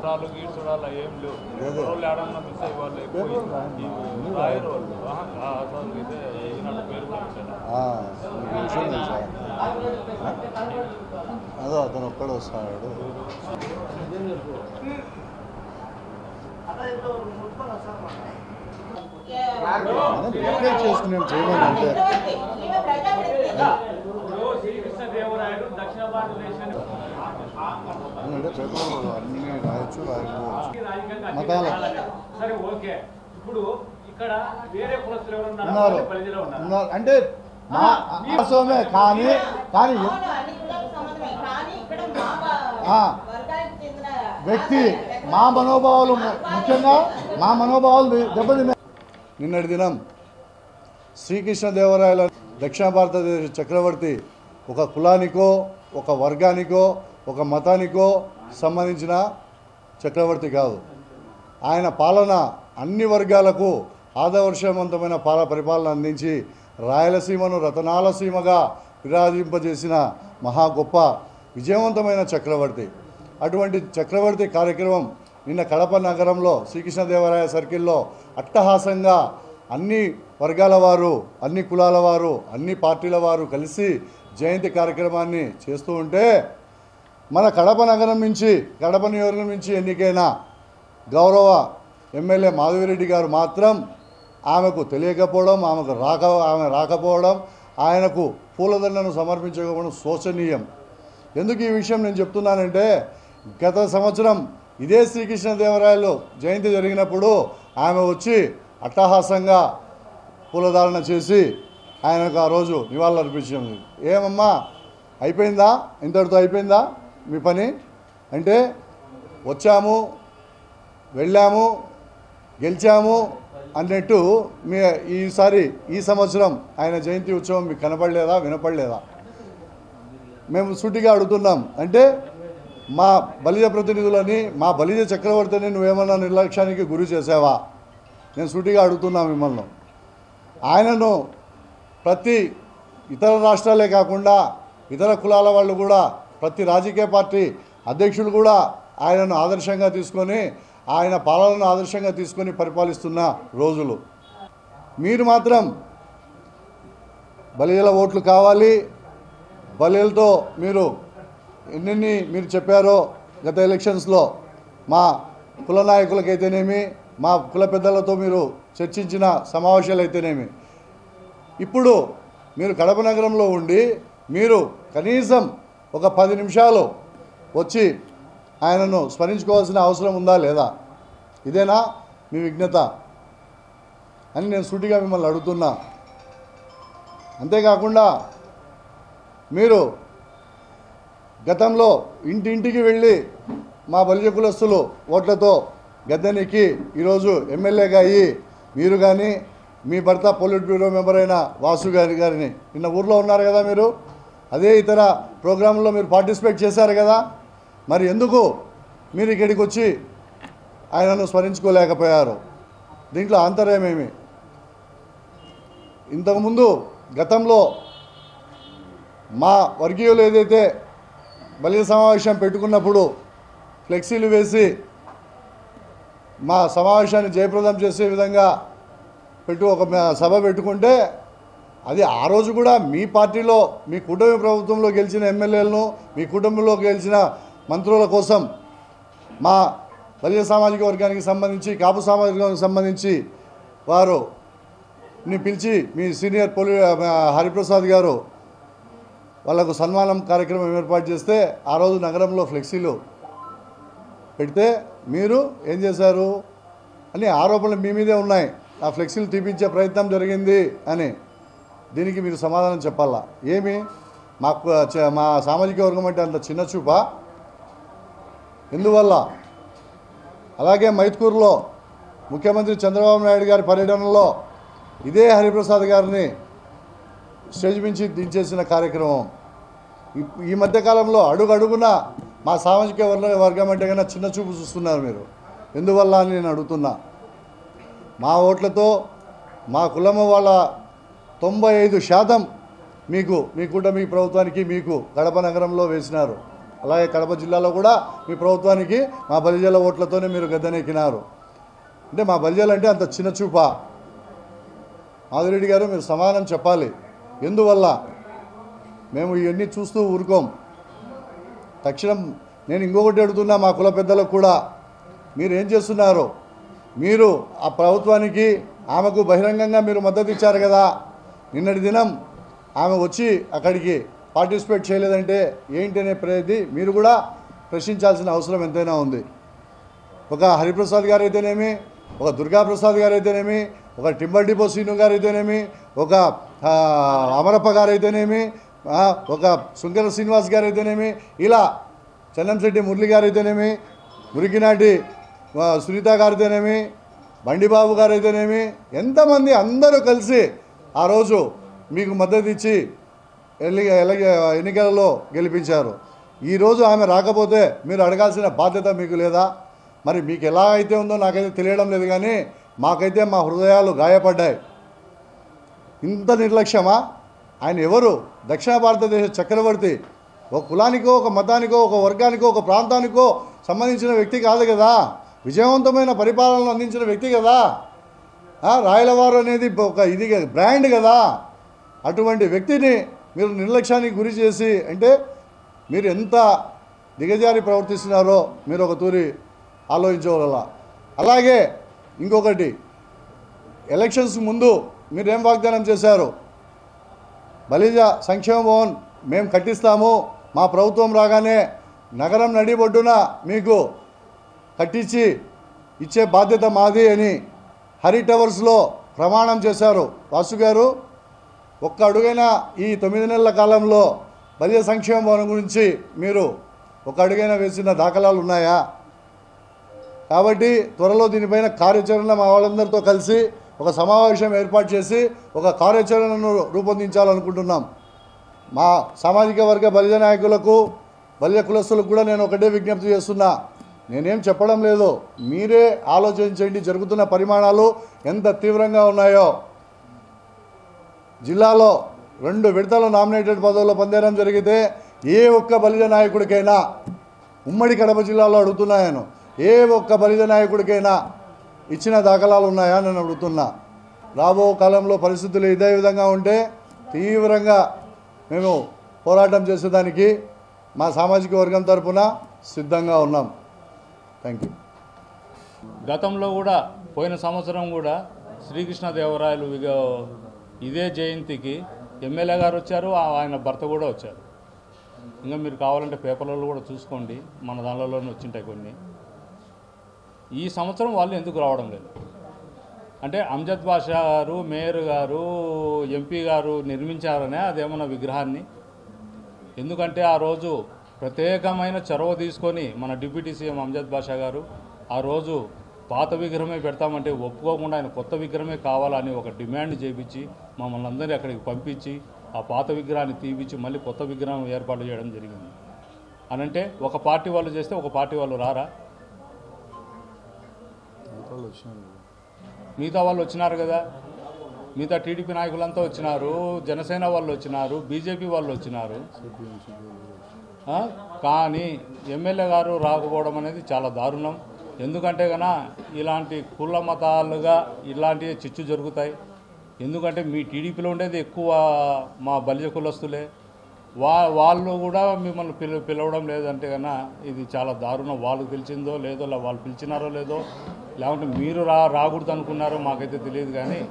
పత్రాలు గీడ్చుడు అలా ఏం లేవు. వాళ్ళు ఏడన్నా మిస్ అయ్యి వాళ్ళు ఎక్కువ రాయరు వాళ్ళు. అసలు అయితే ఈనాడు పేరు కూడా అదో అతను ఒక్కడు వస్తాడు. చేసుకునే చేయమని అంటే పేపర్లో అన్ని రాయొచ్చు రాయకపోవచ్చు. మతాల ఉన్నారు అంటే మాసమే కానీ కానీ వ్యక్తి మా మనోభావాలు ముఖ్యంగా మా మనోభావాలు దెబ్బతిన్నాయి. నిన్నటి దినం శ్రీకృష్ణదేవరాయల దక్షిణ భారతదేశ చక్రవర్తి ఒక కులానికో ఒక వర్గానికో ఒక మతానికో సంబంధించిన చక్రవర్తి కాదు. ఆయన పాలన అన్ని వర్గాలకు ఆదర్శవంతమైన పరిపాలన అందించి రాయలసీమను రతనాలసీమగా విరాజింపజేసిన మహా గొప్ప విజయవంతమైన చక్రవర్తి. అటువంటి చక్రవర్తి కార్యక్రమం నిన్న కడప నగరంలో శ్రీకృష్ణదేవరాయ సర్కిల్లో అట్టహాసంగా అన్ని వర్గాల వారు, అన్ని కులాల వారు, అన్ని పార్టీల వారు కలిసి జయంతి కార్యక్రమాన్ని చేస్తూ ఉంటే మన కడప నగరం నుంచి కడప నియోజకవర్గం నుంచి ఎన్నికైన గౌరవ ఎమ్మెల్యే మాధవిరెడ్డి గారు మాత్రం ఆమెకు తెలియకపోవడం, ఆమె రాకపోవడం, ఆయనకు పూలదండను సమర్పించకపోవడం శోచనీయం. ఎందుకు ఈ విషయం నేను చెప్తున్నానంటే గత సంవత్సరం ఇదే శ్రీకృష్ణదేవరాయలు జయంతి జరిగినప్పుడు ఆమె వచ్చి అట్టహాసంగా పూలధారణ చేసి ఆయనకు ఆ రోజు నివాళులు అర్పించింది. ఏమమ్మా అయిపోయిందా, ఇంతటితో అయిపోయిందా మీ పని అంటే వచ్చాము వెళ్ళాము గెలిచాము అన్నట్టు ఈసారి ఈ సంవత్సరం ఆయన జయంతి ఉత్సవం మీకు కనపడలేదా, వినపడలేదా? మేము సూటిగా అడుగుతున్నాం. అంటే మా బలిజ ప్రతినిధులని, మా బలిజ చక్రవర్తిని నువ్వేమన్నా నిర్లక్ష్యానికి గురి చేసావా? నేను సూటిగా అడుగుతున్నా మిమ్మల్ని. ఆయనను ప్రతి ఇతర రాష్ట్రాలే కాకుండా ఇతర కులాల వాళ్ళు కూడా, ప్రతి రాజకీయ పార్టీ అధ్యక్షులు కూడా ఆయనను ఆదర్శంగా తీసుకొని, ఆయన పాలనను ఆదర్శంగా తీసుకొని పరిపాలిస్తున్న రోజులు. మీరు మాత్రం బలిజల ఓట్లు కావాలి, బలిజలతో మీరు ఎన్నెన్ని మీరు చెప్పారో గత ఎలక్షన్స్లో మా కుల నాయకులకైతేనేమి, మా కుల పెద్దలతో మీరు చర్చించిన సమావేశాలు అయితేనేమి, ఇప్పుడు మీరు కడప నగరంలో ఉండి మీరు కనీసం ఒక 10 నిమిషాలు వచ్చి ఆయనను స్మరించుకోవాల్సిన అవసరం ఉందా లేదా? ఇదేనా మీ విజ్ఞత అని నేను సూటిగా మిమ్మల్ని అడుగుతున్నా. అంతేకాకుండా మీరు గతంలో ఇంటింటికి వెళ్ళి మా బలిజ కులస్తులు ఓట్లతో గద్దెనెక్కి ఈరోజు ఎమ్మెల్యేగా అయ్యి మీరు కానీ మీ భర్త పొలిట్ బ్యూరో మెంబర్ అయిన వాసు గారిని నిన్న ఊర్లో ఉన్నారు కదా, మీరు అదే ఇతర ప్రోగ్రాంలో మీరు పార్టిసిపేట్ చేశారు కదా, మరి ఎందుకు మీరు ఇక్కడికి వచ్చి ఆయనను స్మరించుకోలేకపోయారు? దీంట్లో ఆంతర్యమేమి? ఇంతకుముందు గతంలో మా వర్గీయులు ఏదైతే బలిజ సమావేశం పెట్టుకున్నప్పుడు ఫ్లెక్సీలు వేసి మా సమావేశాన్ని జయప్రదం చేసే విధంగా ఒక సభ పెట్టుకుంటే అది ఆ రోజు కూడా మీ పార్టీలో మీ కూటమి ప్రభుత్వంలో గెలిచిన ఎమ్మెల్యేలను, మీ కుటుంబంలో గెలిచిన మంత్రుల కోసం మా బలిజ సామాజిక వర్గానికి సంబంధించి, కాపు సామాజిక వర్గానికి సంబంధించి వారుని పిలిచి మీ సీనియర్ హరిప్రసాద్ గారు వాళ్ళకు సన్మానం కార్యక్రమం ఏర్పాటు చేస్తే ఆ రోజు నగరంలో ఫ్లెక్సీలు పెడితే మీరు ఏం చేశారు అని ఆరోపణలు మీ మీదే ఉన్నాయి. ఆ ఫ్లెక్సీలు తీపించే ప్రయత్నం జరిగింది అని. దీనికి మీరు సమాధానం చెప్పాలా? ఏమి మా సామాజిక వర్గం అంటే అంత చిన్న చూపా? ఎందువల్ల? అలాగే మైత్కూరులో ముఖ్యమంత్రి చంద్రబాబు నాయుడు గారి పర్యటనలో ఇదే హరిప్రసాద్ గారిని స్టేజ్ మించి దించేసిన కార్యక్రమం. ఈ మధ్యకాలంలో అడుగడుగున మా సామాజిక వర్గం అంటే కన్నా చిన్న చూపు చూస్తున్నారు మీరు. ఎందువల్ల అని నేను అడుగుతున్నా. మా ఓట్లతో మా కులము వాళ్ళ 95% మీకు, మీ కూటమి ప్రభుత్వానికి, మీకు కడప నగరంలో వేసినారు. అలాగే కడప జిల్లాలో కూడా మీ ప్రభుత్వానికి మా బలిజల ఓట్లతోనే మీరు గద్దెనెక్కినారు. అంటే మా బలిజలు అంటే అంత చిన్న చూపా? మాధురెడ్డి గారు మీరు సమాధానం చెప్పాలి. ఎందువల్ల మేము ఇవన్నీ చూస్తూ ఊరుకోం. తక్షణం నేను ఇంకొకటి అడుగుతున్నా మా కుల పెద్దలకు కూడా, మీరు ఏం చేస్తున్నారు? మీరు ఆ ప్రభుత్వానికి ఆమెకు బహిరంగంగా మీరు మద్దతు ఇచ్చారు కదా, నిన్నటి దినం ఆమె వచ్చి అక్కడికి పార్టిసిపేట్ చేయలేదంటే ఏంటి అనే మీరు కూడా ప్రశ్నించాల్సిన అవసరం ఎంతైనా ఉంది. ఒక హరిప్రసాద్ గారు అయితేనేమి, ఒక దుర్గాప్రసాద్ గారు అయితేనేమి, ఒక టింబర్ డిపో శ్రీను గారు అయితేనేమి, ఒక అమరప్ప గారు అయితేనేమి, ఒక శుంకర శ్రీనివాస్ గారు అయితేనేమి, ఇలా చందంశెట్టి మురళి గారు అయితేనేమి, మురికినాటి సునీత గారు అయితేనేమి, బండిబాబు గారు అయితేనేమి, ఎంతమంది అందరూ కలిసి ఆ రోజు మీకు మద్దతు ఇచ్చి ఎన్నికలలో గెలిపించారు. ఈరోజు ఆమె రాకపోతే మీరు అడగాల్సిన బాధ్యత మీకు లేదా? మరి మీకు ఎలా అయితే ఉందో నాకైతే తెలియడం లేదు, కానీ మాకైతే మా హృదయాలు గాయపడ్డాయి. ఇంత నిర్లక్ష్యమా? ఆయన ఎవరు? దక్షిణ భారతదేశ చక్రవర్తి. ఒక కులానికో, ఒక మతానికో, ఒక వర్గానికో, ఒక ప్రాంతానికో సంబంధించిన వ్యక్తి కాదు కదా, విజయవంతమైన పరిపాలనను అందించిన వ్యక్తి కదా. రాయలవారు అనేది ఒక ఇది బ్రాండ్ కదా. అటువంటి వ్యక్తిని మీరు నిర్లక్ష్యానికి గురి చేసి, అంటే మీరు ఎంత దిగజారి ప్రవర్తిస్తున్నారో మీరు ఒక తూరి ఆలోచించగల. అలాగే ఇంకొకటి, ఎలక్షన్స్ ముందు మీరేం వాగ్దానం చేశారు? బలిజ సంక్షేమ భవన్ మేము కట్టిస్తాము, మా ప్రభుత్వం రాగానే నగరం నడిబొడ్డున మీకు కట్టించి ఇచ్చే బాధ్యత మాది అని హరి టవర్స్లో ప్రమాణం చేశారు. వాసు గారు, ఒక్క అడుగైనా ఈ 9 నెలల కాలంలో బలిజ సంక్షేమ భవనం గురించి మీరు ఒక అడుగైనా వేసిన దాఖలాలు ఉన్నాయా? కాబట్టి త్వరలో దీనిపైన కార్యాచరణ మా వాళ్ళందరితో కలిసి ఒక సమావేశం ఏర్పాటు చేసి ఒక కార్యాచరణను రూపొందించాలనుకుంటున్నాం. మా సామాజిక వర్గ బలిజ నాయకులకు, బలిజ కులస్తులకు కూడా నేను ఒకటే విజ్ఞప్తి చేస్తున్నా. నేనేం చెప్పడం లేదు, మీరే ఆలోచించండి జరుగుతున్న పరిమాణాలు ఎంత తీవ్రంగా ఉన్నాయో. జిల్లాలో 2 విడతలు నామినేటెడ్ పదవుల్లో పొందడం జరిగితే ఏ ఒక్క బలిజ నాయకుడికైనా, ఉమ్మడి కడప జిల్లాలో అడుగుతున్నాను, ఏ ఒక్క బలిజ నాయకుడికైనా ఇచ్చిన దాఖలాలు ఉన్నాయా నేను అడుగుతున్నా. రాబో కాలంలో పరిస్థితులు ఇదే విధంగా ఉంటే తీవ్రంగా మేము పోరాటం చేసేదానికి మా సామాజిక వర్గం తరఫున సిద్ధంగా ఉన్నాం. Thank you. గతంలో కూడా పోయిన సంవత్సరం కూడా శ్రీకృష్ణదేవరాయలు ఇదే జయంతికి ఎమ్మెల్యే గారు వచ్చారు, ఆయన భర్త కూడా వచ్చారు. ఇంకా మీరు కావాలంటే పేపర్లలో కూడా చూసుకోండి, మన దానిలోనే వచ్చింటాయి కొన్ని. ఈ సంవత్సరం వాళ్ళు ఎందుకు రావడం లేదు అంటే అంజద్ బాషా గారు, మేయర్ గారు, ఎంపీ గారు నిర్మించారనే అదేమన్నా విగ్రహాన్ని. ఎందుకంటే ఆ రోజు ప్రత్యేకమైన చొరవ తీసుకొని మన డిప్యూటీ సీఎం అంజద్ బాషా గారు ఆ రోజు పాత విగ్రహమే పెడతామంటే ఒప్పుకోకుండా ఆయన కొత్త విగ్రహమే కావాలని ఒక డిమాండ్ చేయించి మమ్మల్ని అందరినీ అక్కడికి పంపించి ఆ పాత విగ్రహాన్ని తీపిచ్చి మళ్ళీ కొత్త విగ్రహం ఏర్పాటు చేయడం జరిగింది. అనంటే ఒక పార్టీ వాళ్ళు చేస్తే ఒక పార్టీ వాళ్ళు రారా? మిగతా వాళ్ళు వచ్చినారు కదా, మిగతా టీడీపీ నాయకులంతా వచ్చినారు, జనసేన వాళ్ళు వచ్చినారు, బీజేపీ వాళ్ళు వచ్చినారు. కానీ ఎమ్మెల్యే గారు రాకపోవడం అనేది చాలా దారుణం. ఎందుకంటే కన్నా ఇలాంటి కుల మతాలుగా ఇలాంటివి చిచ్చు జరుగుతాయి. ఎందుకంటే మీ టీడీపీలో ఉండేది ఎక్కువ మా బలిజ కులస్తులే, వాళ్ళు కూడా మిమ్మల్ని పిలవడం లేదంటే కన్నా ఇది చాలా దారుణం. వాళ్ళకి పిలిచిందో లేదో, వాళ్ళు పిలిచినారో లేదో, లేకుంటే మీరు రాకూడదు అనుకున్నారో మాకైతే తెలియదు. కానీ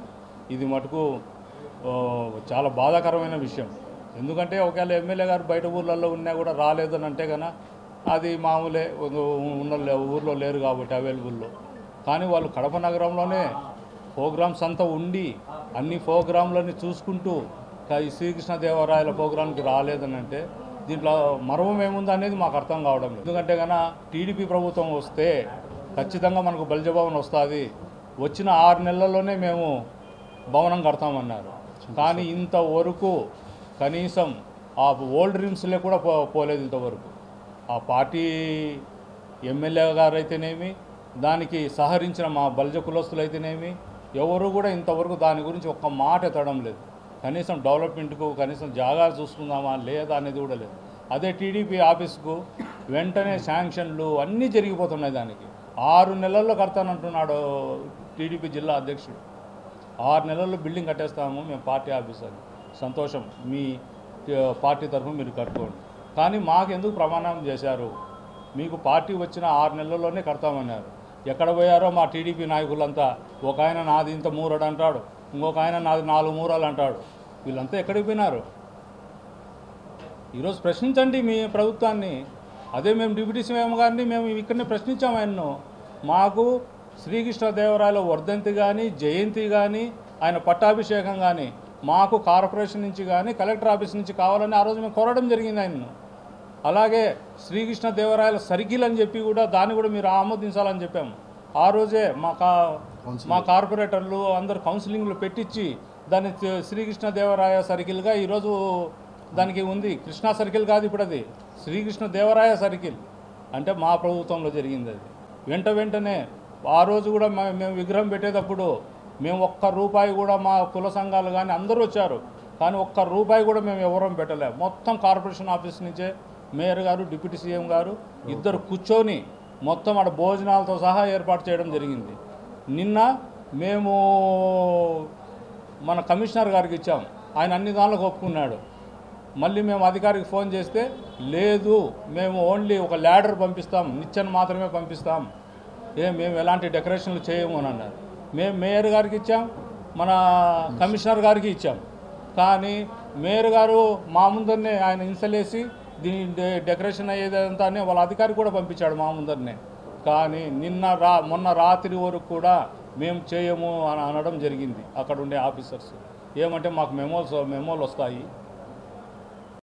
ఇది మటుకు చాలా బాధాకరమైన విషయం. ఎందుకంటే ఒకవేళ ఎమ్మెల్యే గారు బయట ఊర్లలో ఉన్నా కూడా రాలేదని అంటే కన్నా అది మామూలే, ఉన్న ఊర్లో లేరు కాబట్టి అవైలబుల్లో. కానీ వాళ్ళు కడప నగరంలోనే ప్రోగ్రామ్స్ అంతా ఉండి అన్ని ప్రోగ్రాంలని చూసుకుంటూ ఈ శ్రీకృష్ణదేవరాయల ప్రోగ్రాంకి రాలేదని అంటే దీంట్లో మర్మం ఏముంది అనేది మాకు అర్థం కావడం లేదు. ఎందుకంటే కన్నా టీడీపీ ప్రభుత్వం వస్తే ఖచ్చితంగా మనకు బలిజ భవన్ వస్తుంది, వచ్చిన 6 నెలల్లోనే మేము భవనం కడతామన్నారు. కానీ ఇంతవరకు కనీసం ఆ ఓల్డ్ డ్రీమ్స్లో కూడా పోలేదు ఇంతవరకు. ఆ పార్టీ ఎమ్మెల్యే గారు అయితేనేమి, దానికి సహకరించిన మా బలిజ కులస్తులు అయితేనేమి, ఎవరు కూడా ఇంతవరకు దాని గురించి ఒక్క మాట ఎత్తడం లేదు. కనీసం డెవలప్మెంట్కు కనీసం జాగాలు చూసుకుందామా లేదా అనేది కూడా లేదు. అదే టీడీపీ ఆఫీస్కు వెంటనే శాంక్షన్లు అన్నీ జరిగిపోతున్నాయి. దానికి 6 నెలల్లో కడతానంటున్నాడు టీడీపీ జిల్లా అధ్యక్షుడు. 6 నెలల్లో బిల్డింగ్ కట్టేస్తాము మేము పార్టీ ఆఫీస్ అని. సంతోషం, మీ పార్టీ తరఫున మీరు కట్టుకోండి. కానీ మాకెందుకు ప్రమాణం చేశారు? మీకు పార్టీ వచ్చిన 6 నెలల్లోనే కడతామన్నారు. ఎక్కడ పోయారో మా టీడీపీ నాయకులంతా. ఒక ఆయన నాది ఇంత మూరడు అంటాడు, ఇంకొక ఆయన నాది 4 మూరలు అంటాడు. వీళ్ళంతా ఎక్కడికి పోయినారు? ఈరోజు ప్రశ్నించండి మీ ప్రభుత్వాన్ని. అదే మేము డిప్యూటీ సీఎం గారిని మేము ఇక్కడనే ప్రశ్నించాము ఆయన్ను. మాకు శ్రీకృష్ణదేవరాయల వర్ధంతి కానీ, జయంతి కానీ, ఆయన పట్టాభిషేకం కానీ మాకు కార్పొరేషన్ నుంచి కానీ కలెక్టర్ ఆఫీస్ నుంచి కావాలని ఆ రోజు మేము కోరడం జరిగింది ఆయన్ను. అలాగే శ్రీకృష్ణదేవరాయల సర్కిల్ అని చెప్పి కూడా దాన్ని కూడా మీరు ఆమోదించాలని చెప్పాము. ఆ రోజే మా కార్పొరేటర్లు అందరు కౌన్సిలింగ్లు పెట్టించి దాన్ని శ్రీకృష్ణదేవరాయ సర్కిల్గా ఈరోజు దానికి ఉంది. కృష్ణా సర్కిల్ కాదు ఇప్పుడు, అది శ్రీకృష్ణదేవరాయ సర్కిల్. అంటే మా ప్రభుత్వంలో జరిగింది అది. వెంటనే ఆ రోజు కూడా మేము విగ్రహం పెట్టేటప్పుడు మేము ఒక్క రూపాయి కూడా, మా కుల సంఘాలు కానీ అందరూ వచ్చారు, కానీ ఒక్క రూపాయి కూడా మేము ఎవరం పెట్టలేము. మొత్తం కార్పొరేషన్ ఆఫీస్ నుంచే మేయర్ గారు, డిప్యూటీ సీఎం గారు ఇద్దరు కూర్చొని మొత్తం ఆడ భోజనాలతో సహా ఏర్పాటు చేయడం జరిగింది. నిన్న మేము మన కమిషనర్ గారికి ఇచ్చాం, ఆయన అన్ని దానిలకు ఒప్పుకున్నాడు. మళ్ళీ మేము అధికారికి ఫోన్ చేస్తే లేదు, మేము ఓన్లీ ఒక ల్యాడర్ పంపిస్తాం, నిచ్చెన మాత్రమే పంపిస్తాం, మేము ఎలాంటి డెకరేషన్లు చేయము అని అన్నారు. మేము మేయర్ గారికి ఇచ్చాం, మన కమిషనర్ గారికి ఇచ్చాం. కానీ మేయర్ గారు మా ముందరనే ఆయన ఇన్సలేసి దీని డెకరేషన్ అయ్యేదంతా వాళ్ళ అధికారికి కూడా పంపించాడు మా ముందరనే. కానీ మొన్న రాత్రి వరకు కూడా మేము చేయము అని అనడం జరిగింది అక్కడ ఉండే ఆఫీసర్స్. ఏమంటే మాకు మెమోలు వస్తాయి,